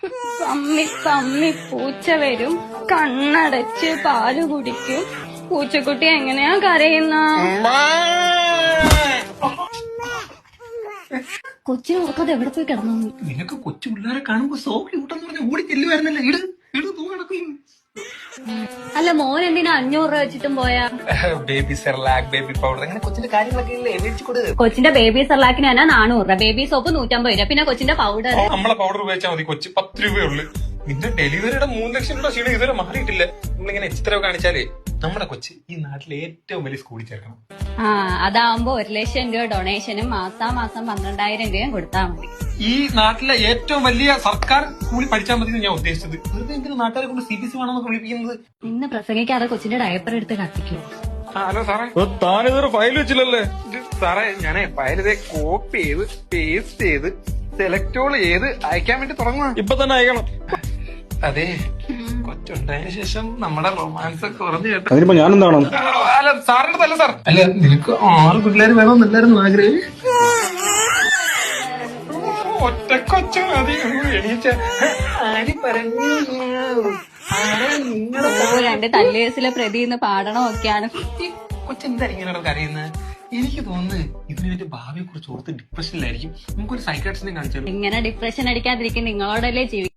പമ്മി പമ്മി പൂച്ച വരും, കണ്ണടച്ച് പാല് കുടിക്കും. പൂച്ചക്കുട്ടി എങ്ങനെയാ കരയുന്ന? കൊച്ചിനെ ഉറക്കാതെ എവിടെ പോയി കിടന്നു? നിനക്ക് കൊച്ചു പിള്ളേരെ കാണുമ്പോ സോ ക്യൂട്ടെന്ന് പറഞ്ഞ ഓടി ചെല്ലുവായിരുന്നല്ലേ. ഇട് തൂ കിടക്കും. അല്ല, മോൻ എന്തിനാ 500 രൂപ വെച്ചിട്ടും പോയാ? ബേബി സെർലാക്ക്, ബേബി പൗഡർ, അങ്ങനെ കൊച്ചിന്റെ കാര്യങ്ങളൊക്കെ ഇല്ലേ മേടിച്ചു കൊടു. കൊച്ചിന്റെ ബേബി സെർലാക്കിന് തന്നെ 400 രൂപ, ബേബി സോപ്പ് 150 രൂപ, പിന്നെ കൊച്ചിന്റെ പൗഡർ. നമ്മളെ പൗഡർ ഉപയോഗിച്ചാൽ മതി. കൊച്ചി 10 രൂപയുള്ളു. നിന്റെ ഡെലിവറിയുടെ 3 ലക്ഷം രൂപ ക്ഷീണം ഇതുവരെ മാറിയിട്ടില്ല. നമ്മളിങ്ങനെ ചിത്രമൊക്കെ കാണിച്ചാലേ നമ്മുടെ കൊച്ചി ഈ നാട്ടിലെ ഏറ്റവും വലിയ സ്കൂളിൽ ചേർക്കണം. അതാവുമ്പോ 1 ലക്ഷം രൂപ ഡൊണേഷനും മാസം 12,000 രൂപയും കൊടുത്താൽ മതി. ഈ നാട്ടിലെ ഏറ്റവും വലിയ സർക്കാർ സ്കൂളിൽ പഠിച്ചാൽ മതി ഞാൻ ഉദ്ദേശിച്ചത്. വെറുതെ എന്തിനാ നാട്ടുകാരെ കൊണ്ട് CBSE വേണമെന്ന് പഠിപ്പിക്കുന്നത്? ഇന്ന് പ്രസംഗിക്കാതെ കൊച്ചിന്റെ ഡയപ്പർ എടുത്ത് കത്തിക്കുമോ? ഹലോ സാറേ, താനിതൊരു ഫയൽ വെച്ചില്ലല്ലേ? സാറേ, ഞാനേ ഫയലിതേ കോപ്പി ചെയ്ത് പേസ്റ്റ് ചെയ്ത് സെലക്ടോൾ ചെയ്ത് അയക്കാൻ വേണ്ടി തുടങ്ങുക. ഇപ്പൊ തന്നെ അയക്കണം. അതെ, കൊച്ചുണ്ടായതിനു ശേഷം നമ്മുടെ റൊമാൻസ് ഒക്കെ കുറഞ്ഞു കേട്ടോ. അതിനിപ്പോ ഞാനെന്താണ്? അല്ല സാറിന്റെ തല്ല സാർ. അല്ല, നിനക്ക് 6 പിള്ളേർ വേണമെന്നില്ലായിരുന്നു ആഗ്രഹം? ഒറ്റ കൊച്ചു മതി. എണീച്ച ആര് പറഞ്ഞു? 2 തല്ലേസിലെ പ്രതിന്ന് പാടണമൊക്കെയാണ്. കൊച്ചെന്താ ഇങ്ങനെ അറിയുന്നത്? എനിക്ക് തോന്നുന്നത് ഇതിന് വേണ്ടി ഭാവിയെ കുറിച്ച് ഓർത്ത് ഡിപ്രഷനിലായിരിക്കും. നമുക്കൊരു സൈക്കാട്രിസ്റ്റിനെ കാണിച്ചാലും. ഇങ്ങനെ ഡിപ്രഷൻ അടിക്കാതിരിക്കും. നിങ്ങളോടല്ലേ ജീവിക്കും.